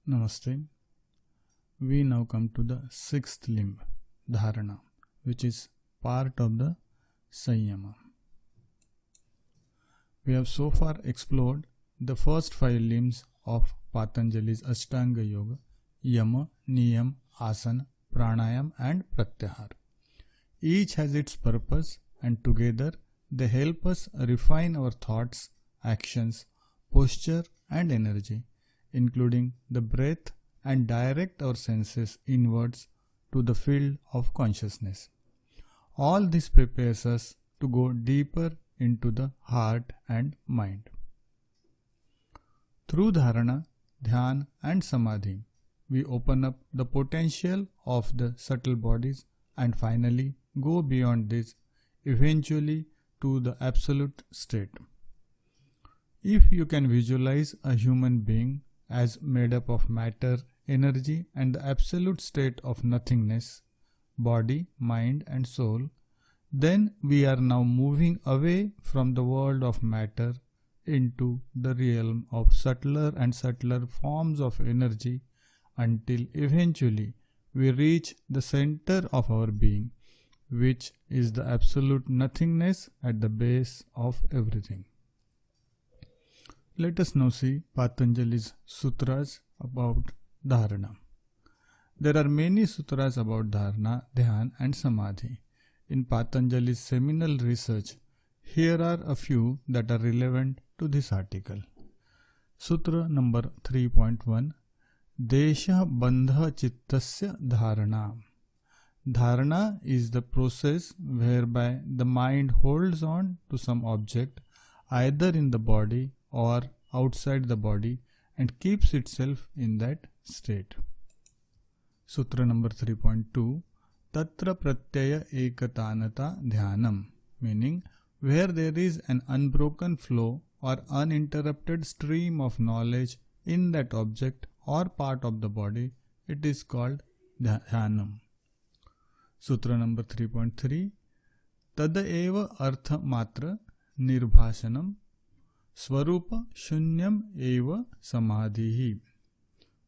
Namaste. We now come to the sixth limb, Dharana, which is part of the Sanyama. We have so far explored the first 5 limbs of Patanjali's Ashtanga Yoga: Yama, Niyam, Asana, Pranayam and Pratyahar. Each has its purpose and together they help us refine our thoughts, actions, posture and energy, including the breath, and direct our senses inwards to the field of consciousness. All this prepares us to go deeper into the heart and mind. Through dharana, dhyan and samadhi, we open up the potential of the subtle bodies and finally go beyond this, eventually to the absolute state. If you can visualize a human being as made up of matter, energy and the absolute state of nothingness, body, mind and soul, then we are now moving away from the world of matter into the realm of subtler and subtler forms of energy until eventually we reach the center of our being, which is the absolute nothingness at the base of everything. Let us now see Patanjali's sutras about dharana. There are many sutras about dharana, dhyan and samadhi. In Patanjali's seminal research, here are a few that are relevant to this article. Sutra number 3.1, Desha Bandha Chittasya Dharana. Dharana is the process whereby the mind holds on to some object either in the body or outside the body and keeps itself in that state. Sutra number 3.2, Tatra Pratyaya Ekatanata Dhyanam, meaning where there is an unbroken flow or uninterrupted stream of knowledge in that object or part of the body, it is called Dhyanam. Sutra number 3.3, Tada eva artha matra nirbhashanam Swarupa Shunyam Eva Samadhihi,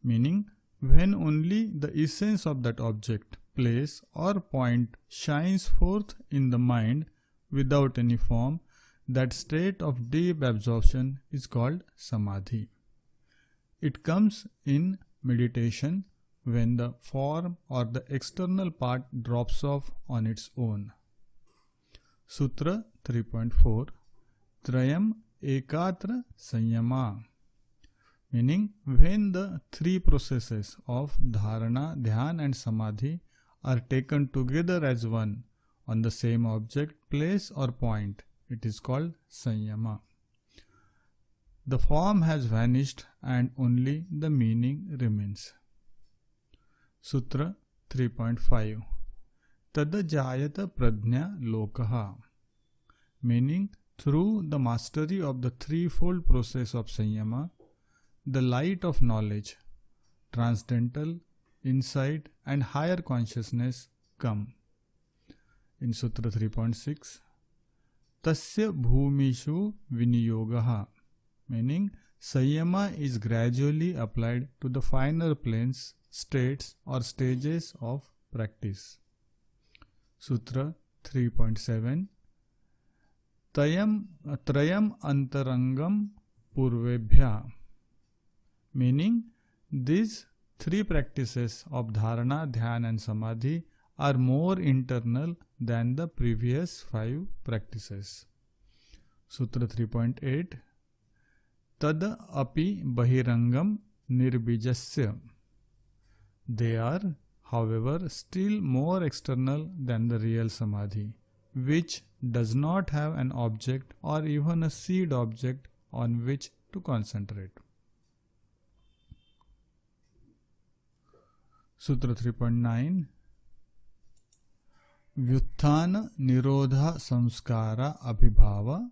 meaning when only the essence of that object, place or point shines forth in the mind without any form, that state of deep absorption is called Samadhi. It comes in meditation when the form or the external part drops off on its own. Sutra 3.4, Trayam Ekatra Sanyama, meaning when the 3 processes of dharana, dhyan and samadhi are taken together as one on the same object, place or point, it is called sanyama. The form has vanished and only the meaning remains. Sutra 3.5, Tada Jayata Pradnya Lokaha, meaning through the mastery of the threefold process of Sanyama, the light of knowledge, transcendental, insight and higher consciousness come. In Sutra 3.6, Tasya Bhumishu Viniyogaha, meaning Sanyama is gradually applied to the finer planes, states or stages of practice. Sutra 3.7, Trayam Antarangam Purvebhya, meaning these 3 practices of dharana, dhyan and samadhi are more internal than the previous 5 practices. Sutra 3.8, Tada api bahirangam nirbijasya. They are, however, still more external than the real samadhi, which does not have an object or even a seed object on which to concentrate. Sutra 3.9, Vyutthana Nirodha Samskara Abhibhava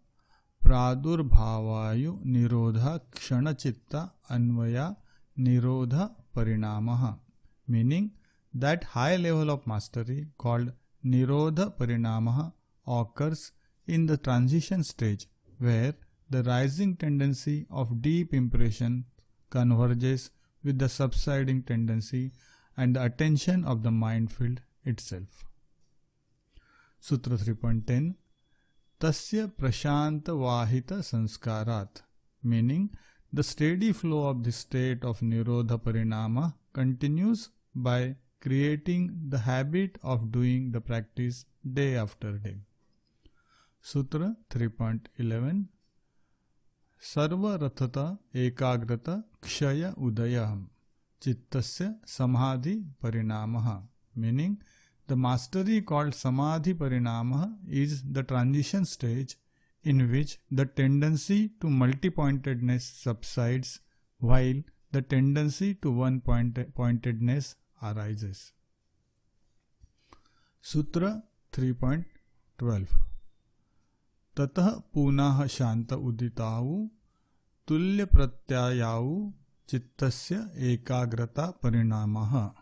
Pradurbhavayu Nirodha Kshanachitta Anvaya Nirodha Parinamaha, meaning that high level of mastery called Nirodha Parinamaha occurs in the transition stage where the rising tendency of deep impression converges with the subsiding tendency and the attention of the mind field itself. Sutra 3.10 Tasya prashanta vahita sanskarat, meaning the steady flow of the state of nirodha parinama continues by creating the habit of doing the practice day after day. Sutra 3.11 Sarva rathata ekagrata kshaya udayam chittasya samadhi parinamaha, meaning the mastery called samadhi parinamaha is the transition stage in which the tendency to multi-pointedness subsides while the tendency to one-pointedness arises. Sutra 3.12 Tatah punah shanta uditau tulya pratyayau chittasya ekagrata parinamaha.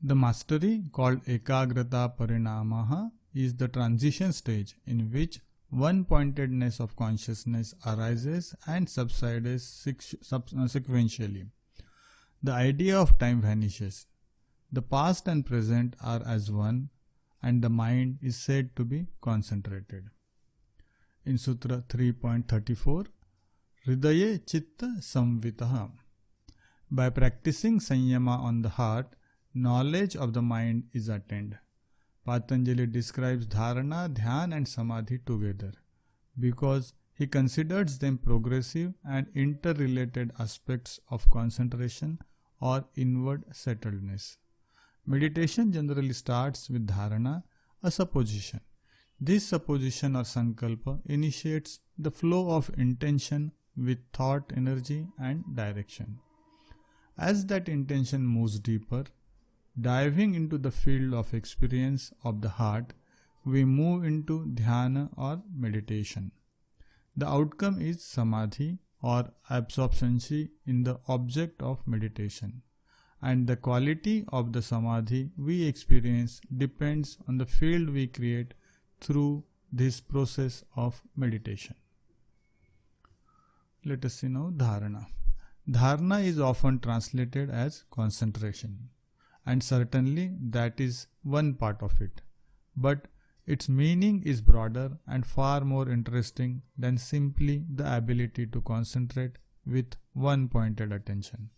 The mastery called ekagrata parinamaha is the transition stage in which one-pointedness of consciousness arises and subsides sequentially. The idea of time vanishes. The past and present are as one, and the mind is said to be concentrated. In Sutra 3.34, Hridaye Chitta Samvitaha. By practicing Sanyama on the heart, knowledge of the mind is attained. Patanjali describes dharana, dhyan and samadhi together because he considers them progressive and interrelated aspects of concentration or inward settledness. Meditation generally starts with dharana, a supposition. This supposition or sankalpa initiates the flow of intention with thought energy and direction. As that intention moves deeper, diving into the field of experience of the heart, we move into dhyana or meditation. The outcome is samadhi or absorption in the object of meditation, and the quality of the samadhi we experience depends on the field we create through this process of meditation. Let us see now dharana. Dharana is often translated as concentration, and certainly that is one part of it. But its meaning is broader and far more interesting than simply the ability to concentrate with one-pointed attention.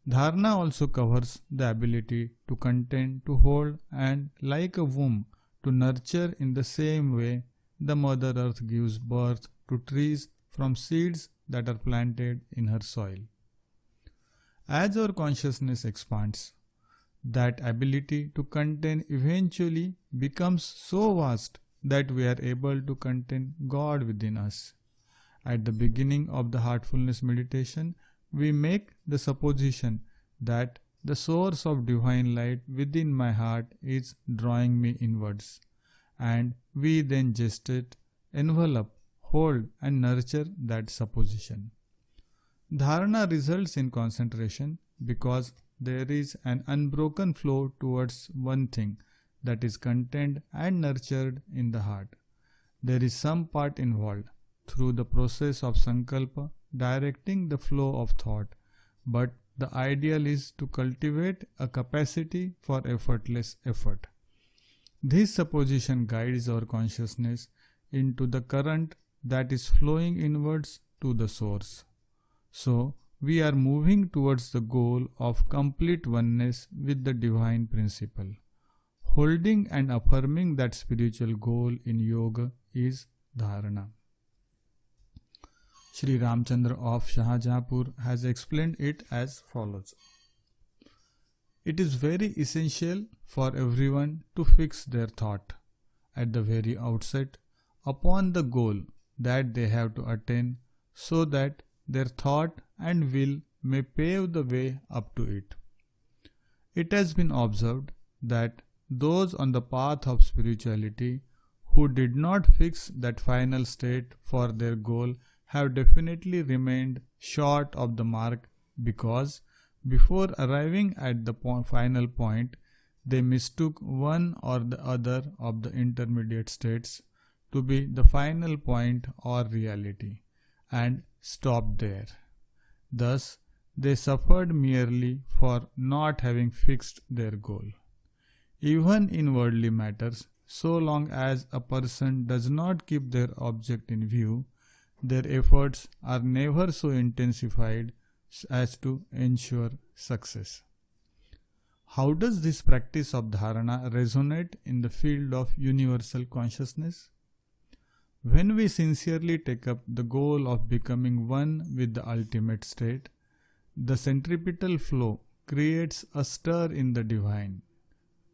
Dharana also covers the ability to contain, to hold, and like a womb, to nurture in the same way the Mother Earth gives birth to trees from seeds that are planted in her soil. As our consciousness expands, that ability to contain eventually becomes so vast that we are able to contain God within us. At the beginning of the heartfulness meditation, we make the supposition that the source of divine light within my heart is drawing me inwards, and we then gestate, envelop, hold and nurture that supposition. Dharana results in concentration because there is an unbroken flow towards one thing that is contained and nurtured in the heart. There is some part involved through the process of sankalpa directing the flow of thought, but the ideal is to cultivate a capacity for effortless effort. This supposition guides our consciousness into the current that is flowing inwards to the source. So, we are moving towards the goal of complete oneness with the divine principle. Holding and affirming that spiritual goal in yoga is dharana. Sri Ramchandra of Shahjahanpur has explained it as follows. It is very essential for everyone to fix their thought at the very outset upon the goal that they have to attain, so that their thought and will may pave the way up to it. It has been observed that those on the path of spirituality who did not fix that final state for their goal have definitely remained short of the mark, because before arriving at the final point, they mistook one or the other of the intermediate states to be the final point or reality, and stopped there. Thus, They suffered merely for not having fixed their goal. Even in worldly matters, so long as a person does not keep their object in view, their efforts are never so intensified as to ensure success. How does this practice of dharana resonate in the field of universal consciousness? When we sincerely take up the goal of becoming one with the ultimate state, the centripetal flow creates a stir in the divine,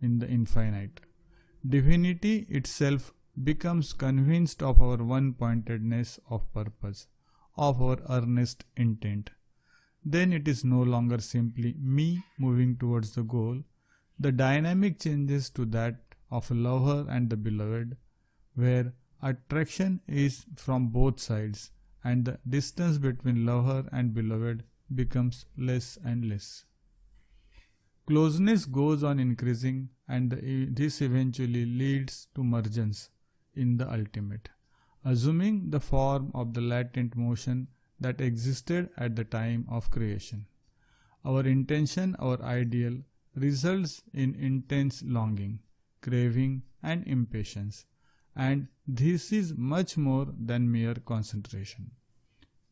in the infinite. Divinity itself becomes convinced of our one-pointedness of purpose, of our earnest intent. Then it is no longer simply me moving towards the goal. The dynamic changes to that of a lover and the beloved, where attraction is from both sides and the distance between lover and beloved becomes less and less. Closeness goes on increasing, and this eventually leads to mergence in the ultimate, assuming the form of the latent motion that existed at the time of creation. Our intention, our ideal, results in intense longing, craving, and impatience, and this is much more than mere concentration.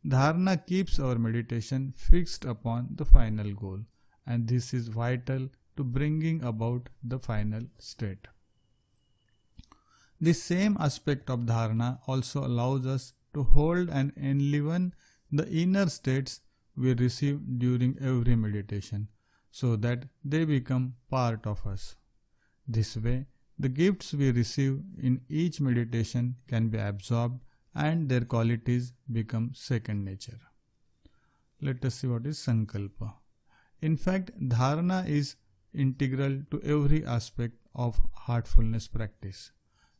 Dharana keeps our meditation fixed upon the final goal, and this is vital to bringing about the final state. This same aspect of dharana also allows us to hold and enliven the inner states we receive during every meditation, so that they become part of us. This way, the gifts we receive in each meditation can be absorbed and their qualities become second nature. Let us see what is Sankalpa. In fact, dharana is integral to every aspect of heartfulness practice,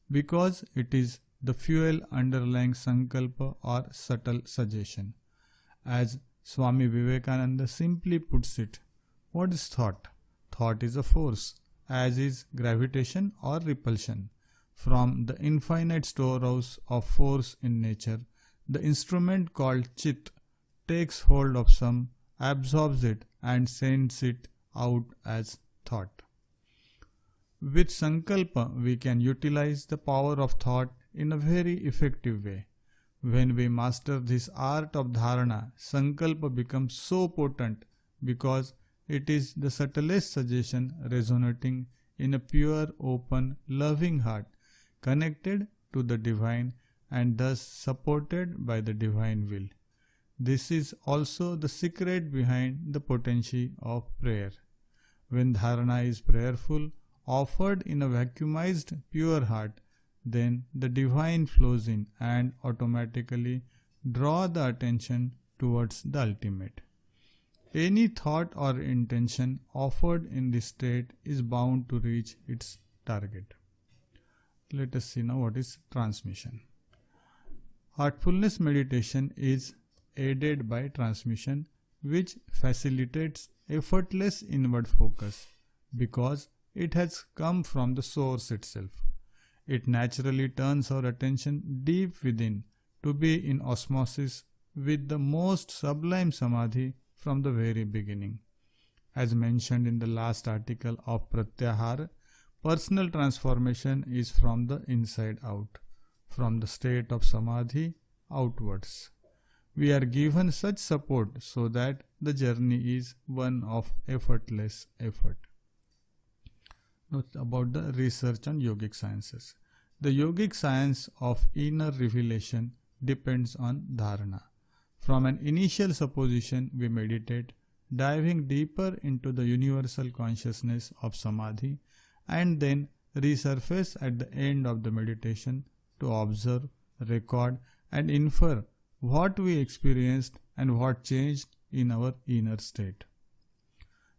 because it is the fuel underlying Sankalpa or subtle suggestion. As Swami Vivekananda simply puts it, what is thought? Thought is a force, as is gravitation or repulsion. From the infinite storehouse of force in nature, the instrument called Chit takes hold of some, absorbs it, and sends it out as thought. With Sankalpa, we can utilize the power of thought in a very effective way. When we master this art of dharana, Sankalpa becomes so potent because it is the subtlest suggestion resonating in a pure, open, loving heart, connected to the divine and thus supported by the divine will. This is also the secret behind the potency of prayer. When dharana is prayerful, offered in a vacuumized, pure heart, then the divine flows in and automatically draw the attention towards the ultimate. Any thought or intention offered in this state is bound to reach its target. Let us see now what is transmission. Heartfulness meditation is aided by transmission, which facilitates effortless inward focus because it has come from the source itself. It naturally turns our attention deep within to be in osmosis with the most sublime samadhi from the very beginning. As mentioned in the last article of Pratyahara, personal transformation is from the inside out, from the state of samadhi outwards. We are given such support so that the journey is one of effortless effort. Now about the research on yogic sciences. The yogic science of inner revelation depends on dharana. From an initial supposition, we meditate, diving deeper into the universal consciousness of samadhi, and then resurface at the end of the meditation to observe, record, and infer what we experienced and what changed in our inner state.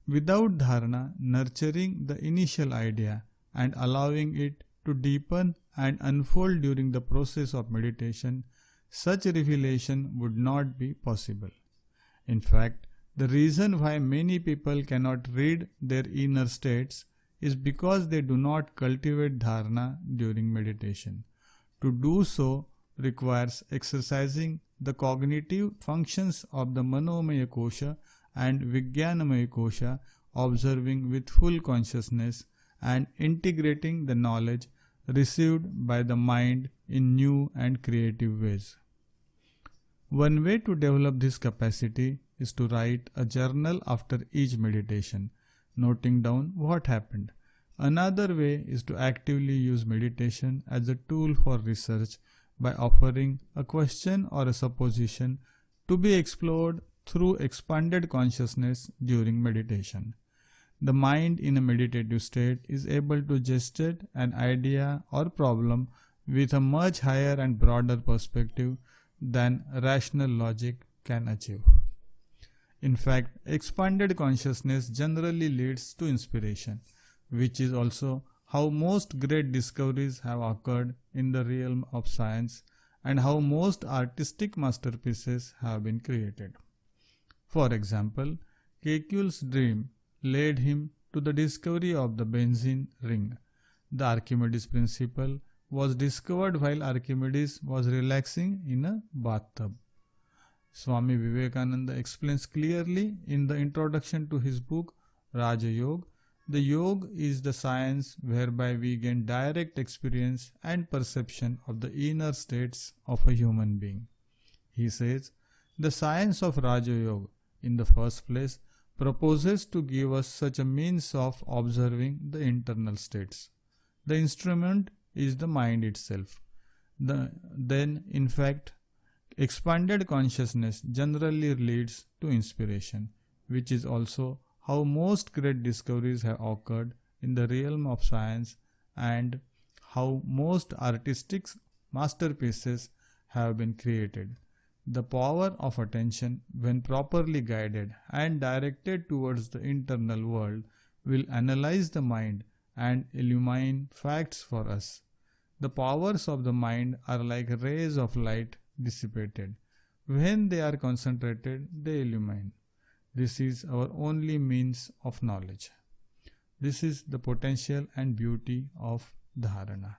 Without dharana, nurturing the initial idea and allowing it to deepen and unfold during the process of meditation, such revelation would not be possible. In fact, the reason why many people cannot read their inner states is because they do not cultivate dharana during meditation. To do so requires exercising the cognitive functions of the Manomaya Kosha and Vijnanamaya Kosha, observing with full consciousness and integrating the knowledge received by the mind in new and creative ways. One way to develop this capacity is to write a journal after each meditation, noting down what happened. Another way is to actively use meditation as a tool for research by offering a question or a supposition to be explored through expanded consciousness during meditation. The mind in a meditative state is able to gestate an idea or problem with a much higher and broader perspective than rational logic can achieve. In fact, expanded consciousness generally leads to inspiration, which is also how most great discoveries have occurred in the realm of science and how most artistic masterpieces have been created. For example, Kekule's dream led him to the discovery of the benzene ring. The Archimedes principle was discovered while Archimedes was relaxing in a bathtub. Swami Vivekananda explains clearly in the introduction to his book Raja Yoga. The yoga is the science whereby we gain direct experience and perception of the inner states of a human being. He says, the science of Raja Yoga, in the first place, proposes to give us such a means of observing the internal states. The instrument is the mind itself. Then, in fact, expanded consciousness generally leads to inspiration, which is also how most great discoveries have occurred in the realm of science and how most artistic masterpieces have been created. The power of attention, when properly guided and directed towards the internal world, will analyze the mind and illumine facts for us. The powers of the mind are like rays of light dissipated. When they are concentrated, they illumine. This is our only means of knowledge. This is the potential and beauty of dharana.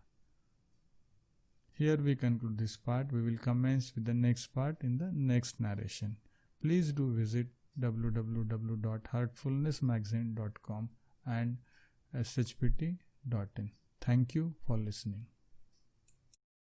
Here we conclude this part. We will commence with the next part in the next narration. Please do visit www.heartfulnessmagazine.com and shpt.in. Thank you for listening.